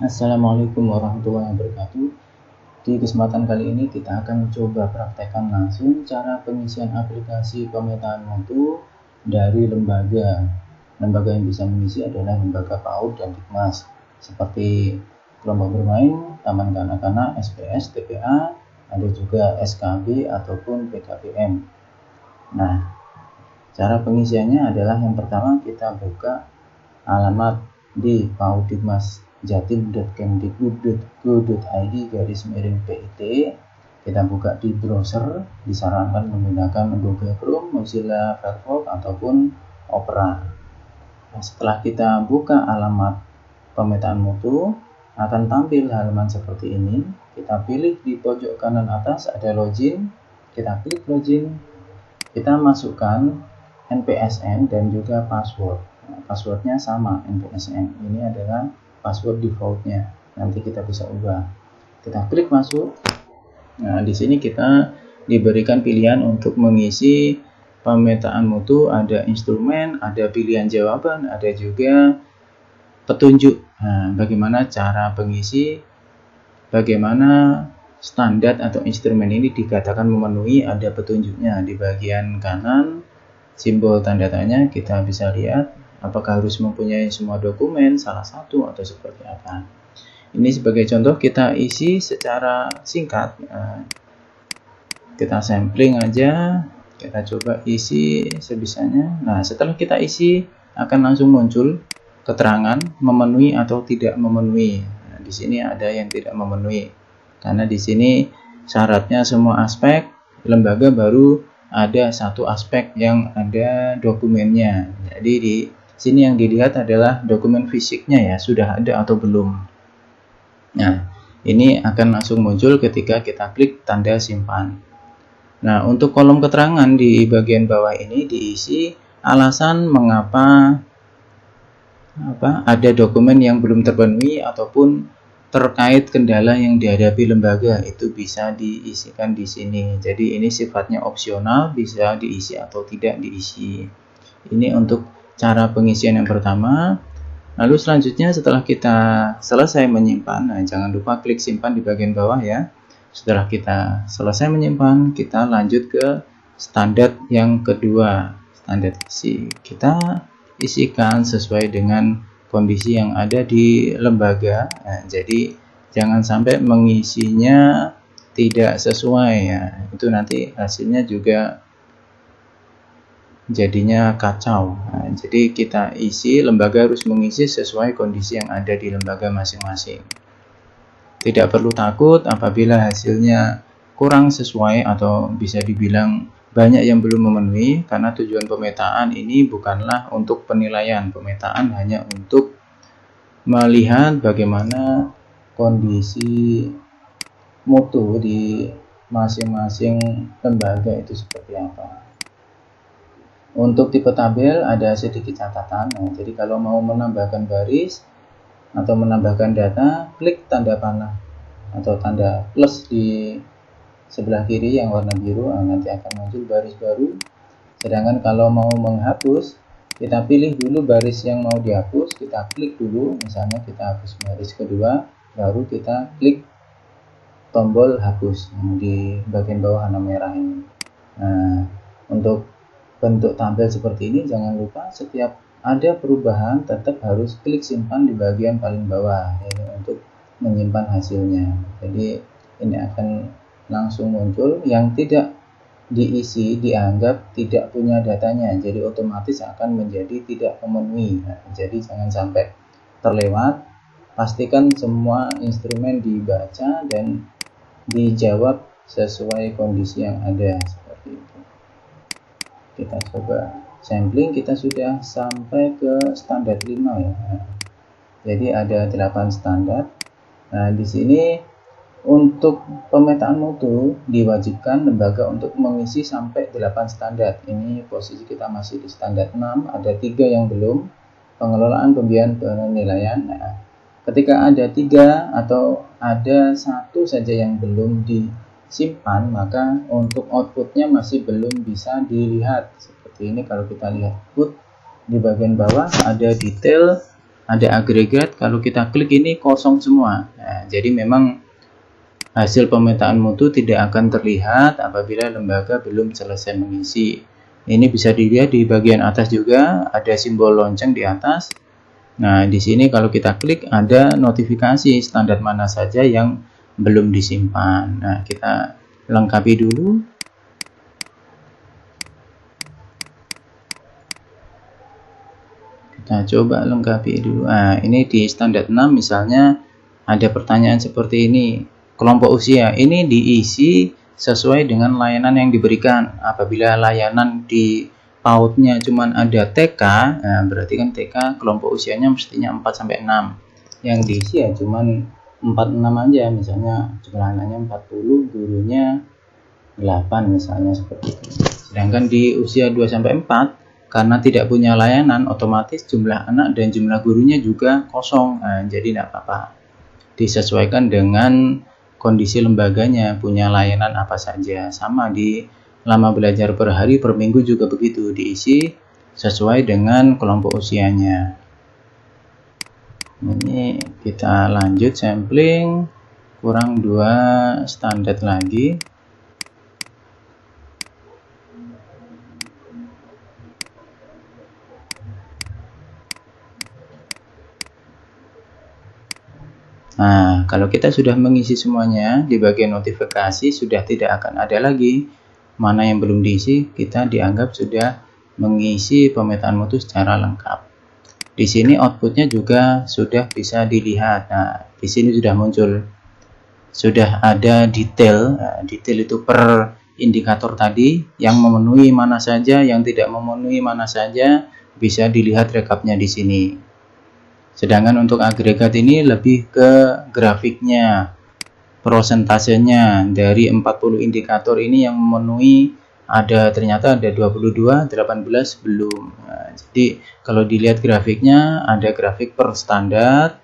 Assalamualaikum warahmatullahi wabarakatuh. Di kesempatan kali ini kita akan coba praktekkan langsung cara pengisian aplikasi pemetaan mutu dari lembaga. Lembaga yang bisa mengisi adalah lembaga PAUD dan Dikmas, seperti kelompok bermain, taman kanak-kanak, SPS, TPA, ada juga SKB ataupun PKBM. Nah, cara pengisiannya adalah yang pertama kita buka alamat di paudikmas.jatim.kemdikbud.go.id/PIT. Kita buka di browser, disarankan menggunakan Google Chrome, Mozilla Firefox ataupun Opera. Nah, setelah kita buka alamat pemetaan mutu, akan tampil halaman seperti ini. Kita pilih di pojok kanan atas ada login, kita klik login, kita masukkan NPSN dan juga password. Passwordnya sama NPSN, ini adalah password defaultnya, nanti kita bisa ubah. Kita klik masuk. Nah, di sini kita diberikan pilihan untuk mengisi pemetaan mutu, ada instrumen, ada pilihan jawaban, ada juga petunjuk. Nah, bagaimana cara pengisi, bagaimana standar atau instrumen ini dikatakan memenuhi, ada petunjuknya di bagian kanan, simbol tanda tanya. Kita bisa lihat apakah harus mempunyai semua dokumen, salah satu, atau seperti apa. Ini sebagai contoh kita isi secara singkat. Kita sampling aja, kita coba isi sebisanya. Nah, setelah kita isi akan langsung muncul keterangan memenuhi atau tidak memenuhi. Nah, di sini ada yang tidak memenuhi karena di sini syaratnya semua aspek, lembaga baru ada satu aspek yang ada dokumennya. Jadi di sini yang dilihat adalah dokumen fisiknya ya, sudah ada atau belum. Nah, ini akan langsung muncul ketika kita klik tanda simpan. Nah, untuk kolom keterangan di bagian bawah ini diisi alasan mengapa ada dokumen yang belum terpenuhi ataupun terkait kendala yang dihadapi lembaga, itu bisa diisikan di sini. Jadi ini sifatnya opsional, bisa diisi atau tidak diisi. Ini untuk cara pengisian yang pertama. Lalu selanjutnya setelah kita selesai menyimpan, nah jangan lupa klik simpan di bagian bawah ya. Setelah kita selesai menyimpan, kita lanjut ke standar yang kedua, standar isi. Kita isikan sesuai dengan kondisi yang ada di lembaga. Nah, jadi jangan sampai mengisinya tidak sesuai ya, itu nanti hasilnya juga jadinya kacau. Nah, jadi kita isi, lembaga harus mengisi sesuai kondisi yang ada di lembaga masing-masing. Tidak perlu takut apabila hasilnya kurang sesuai atau bisa dibilang banyak yang belum memenuhi, karena tujuan pemetaan ini bukanlah untuk penilaian. Pemetaan hanya untuk melihat bagaimana kondisi mutu di masing-masing lembaga itu seperti apa. Untuk tipe tabel ada sedikit catatan. Nah, jadi kalau mau menambahkan baris atau menambahkan data, klik tanda panah atau tanda plus di sebelah kiri yang warna biru, nanti akan muncul baris baru. Sedangkan kalau mau menghapus, kita pilih dulu baris yang mau dihapus, kita klik dulu, misalnya kita hapus baris kedua, baru kita klik tombol hapus di bagian bawah warna merah ini. Nah, untuk bentuk tabel seperti ini jangan lupa setiap ada perubahan tetap harus klik simpan di bagian paling bawah, ini untuk menyimpan hasilnya. Jadi ini akan langsung muncul. Yang tidak diisi dianggap tidak punya datanya, jadi otomatis akan menjadi tidak memenuhi. Nah, jadi jangan sampai terlewat. Pastikan semua instrumen dibaca dan dijawab sesuai kondisi yang ada, seperti itu. Kita coba sampling, kita sudah sampai ke standar 5 ya. Nah, jadi ada 8 standar. Nah, di sini untuk pemetaan mutu diwajibkan lembaga untuk mengisi sampai 8 standar. Ini posisi kita masih di standar 6, ada 3 yang belum, pengelolaan, pembiayaan, penilaian. Nah, ketika ada 3 atau ada 1 saja yang belum disimpan, maka untuk outputnya masih belum bisa dilihat. Seperti ini kalau kita lihat output di bagian bawah ada detail, ada agregat, kalau kita klik ini kosong semua. Nah, jadi memang hasil pemetaan mutu tidak akan terlihat apabila lembaga belum selesai mengisi. Ini bisa dilihat di bagian atas juga, ada simbol lonceng di atas. Nah, di sini kalau kita klik ada notifikasi standar mana saja yang belum disimpan. Nah, kita lengkapi dulu. Kita coba lengkapi dulu. Nah, ini di standar 6 misalnya ada pertanyaan seperti ini. Kelompok usia ini diisi sesuai dengan layanan yang diberikan. Apabila layanan di PAUD-nya cuma ada TK, nah berarti kan TK kelompok usianya mestinya 4-6. Yang diisi ya cuma 46 aja, misalnya jumlah anaknya 40, gurunya 8 misalnya seperti itu. Sedangkan di usia 2-4 karena tidak punya layanan, otomatis jumlah anak dan jumlah gurunya juga kosong. Nah, jadi tidak apa-apa. Disesuaikan dengan kondisi lembaganya, punya layanan apa saja. Sama di lama belajar per hari per minggu juga begitu, diisi sesuai dengan kelompok usianya. Ini kita lanjut sampling, kurang 2 standar lagi. Nah, kalau kita sudah mengisi semuanya, di bagian notifikasi sudah tidak akan ada lagi mana yang belum diisi, kita dianggap sudah mengisi pemetaan mutu secara lengkap. Di sini outputnya juga sudah bisa dilihat. Nah, di sini sudah muncul, sudah ada detail. Nah, detail itu per indikator tadi, yang memenuhi mana saja, yang tidak memenuhi mana saja, bisa dilihat rekapnya di sini. Sedangkan untuk agregat ini lebih ke grafiknya, prosentasenya dari 40 indikator ini yang memenuhi ternyata ada 22, 18 belum. Nah, jadi kalau dilihat grafiknya ada grafik per standar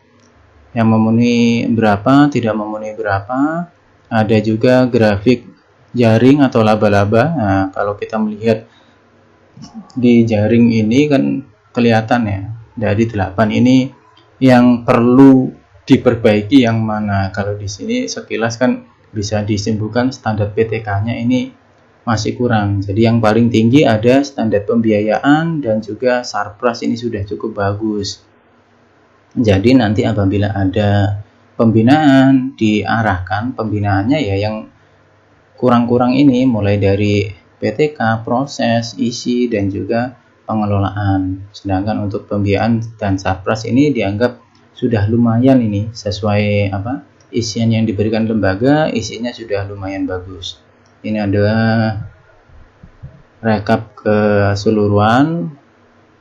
yang memenuhi berapa, tidak memenuhi berapa. Ada juga grafik jaring atau laba-laba. Nah, kalau kita melihat di jaring ini kan kelihatan ya, dari 8 ini yang perlu diperbaiki yang mana. Kalau di sini sekilas kan bisa disimpulkan standar PTK-nya ini masih kurang. Jadi yang paling tinggi ada standar pembiayaan dan juga sarpras, ini sudah cukup bagus. Jadi nanti apabila ada pembinaan, diarahkan pembinaannya ya yang kurang-kurang ini, mulai dari PTK, proses, isi, dan juga pengelolaan. Sedangkan untuk pembiayaan dan sarpras ini dianggap sudah lumayan ini, sesuai isian yang diberikan lembaga, isinya sudah lumayan bagus. Ini adalah rekap keseluruhan.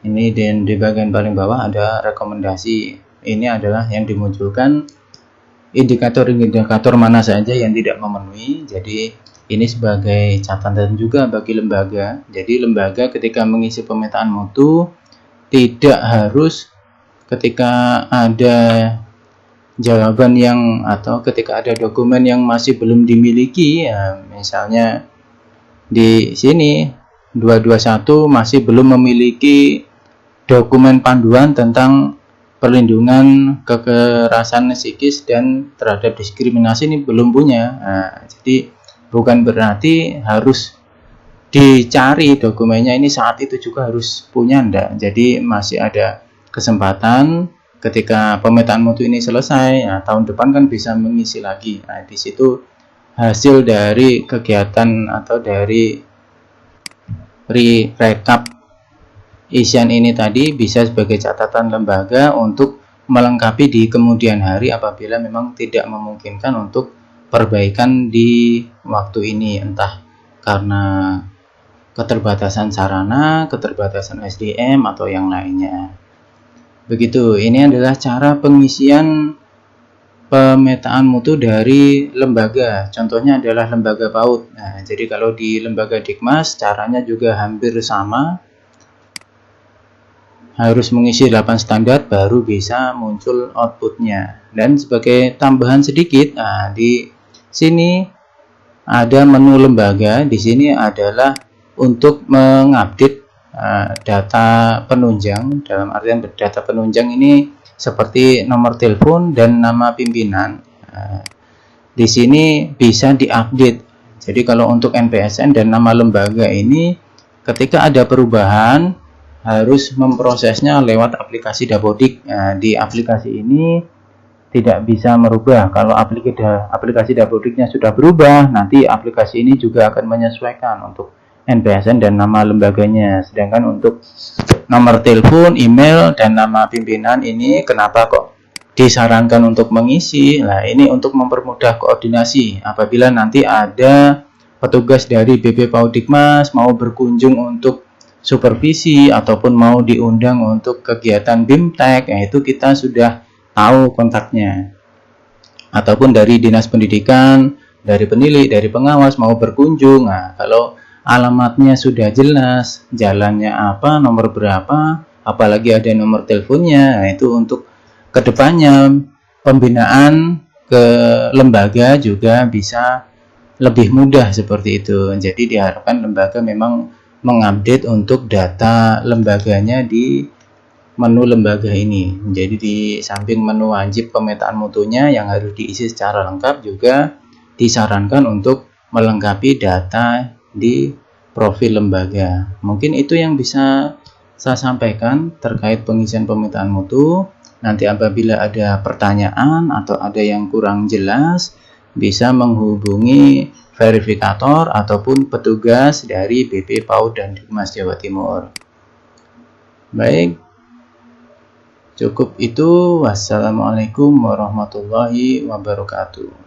Ini dan di bagian paling bawah ada rekomendasi. Ini adalah yang dimunculkan indikator-indikator mana saja yang tidak memenuhi. Jadi ini sebagai catatan juga bagi lembaga. Jadi lembaga ketika mengisi pemetaan mutu tidak harus ketika ada jawaban yang atau ketika ada dokumen yang masih belum dimiliki, ya, misalnya di sini 221 masih belum memiliki dokumen panduan tentang perlindungan kekerasan psikis dan terhadap diskriminasi, ini belum punya. Nah, jadi bukan berarti harus dicari dokumennya ini saat itu juga harus punya, enggak. Jadi masih ada kesempatan ketika pemetaan mutu ini selesai. Nah, tahun depan kan bisa mengisi lagi. Nah, di situ hasil dari kegiatan atau dari rekap isian ini tadi bisa sebagai catatan lembaga untuk melengkapi di kemudian hari apabila memang tidak memungkinkan untuk perbaikan di waktu ini, entah karena keterbatasan sarana, keterbatasan SDM, atau yang lainnya. Begitu, ini adalah cara pengisian pemetaan mutu dari lembaga. Contohnya adalah lembaga PAUD. Nah, jadi kalau di lembaga Dikmas caranya juga hampir sama. Harus mengisi 8 standar baru bisa muncul outputnya. Dan sebagai tambahan sedikit, nah, di sini ada menu lembaga. Di sini adalah untuk mengupdate data penunjang. Dalam artian data penunjang ini seperti nomor telepon dan nama pimpinan. Di sini bisa diupdate. Jadi kalau untuk NPSN dan nama lembaga ini, ketika ada perubahan harus memprosesnya lewat aplikasi Dapodik. Di aplikasi ini tidak bisa merubah. Kalau aplikasi Dapodiknya sudah berubah, nanti aplikasi ini juga akan menyesuaikan untuk NPSN dan nama lembaganya. Sedangkan untuk nomor telepon, email, dan nama pimpinan ini kenapa kok disarankan untuk mengisi? Nah, ini untuk mempermudah koordinasi apabila nanti ada petugas dari BP Paudikmas mau berkunjung untuk supervisi ataupun mau diundang untuk kegiatan BIMTEK, yaitu kita sudah tahu kontaknya. Ataupun dari Dinas Pendidikan, dari penilik, dari pengawas mau berkunjung. Nah, kalau alamatnya sudah jelas, jalannya apa, nomor berapa, apalagi ada nomor teleponnya, nah itu untuk kedepannya pembinaan ke lembaga juga bisa lebih mudah seperti itu. Jadi diharapkan lembaga memang mengupdate untuk data lembaganya di menu lembaga ini. Jadi di samping menu wajib pemetaan mutunya yang harus diisi secara lengkap, juga disarankan untuk melengkapi data di profil lembaga. Mungkin itu yang bisa saya sampaikan terkait pengisian pemetaan mutu. Nanti apabila ada pertanyaan atau ada yang kurang jelas, bisa menghubungi verifikator ataupun petugas dari BP PAUD dan Dikmas Jawa Timur. Baik, cukup itu. Wassalamualaikum warahmatullahi wabarakatuh.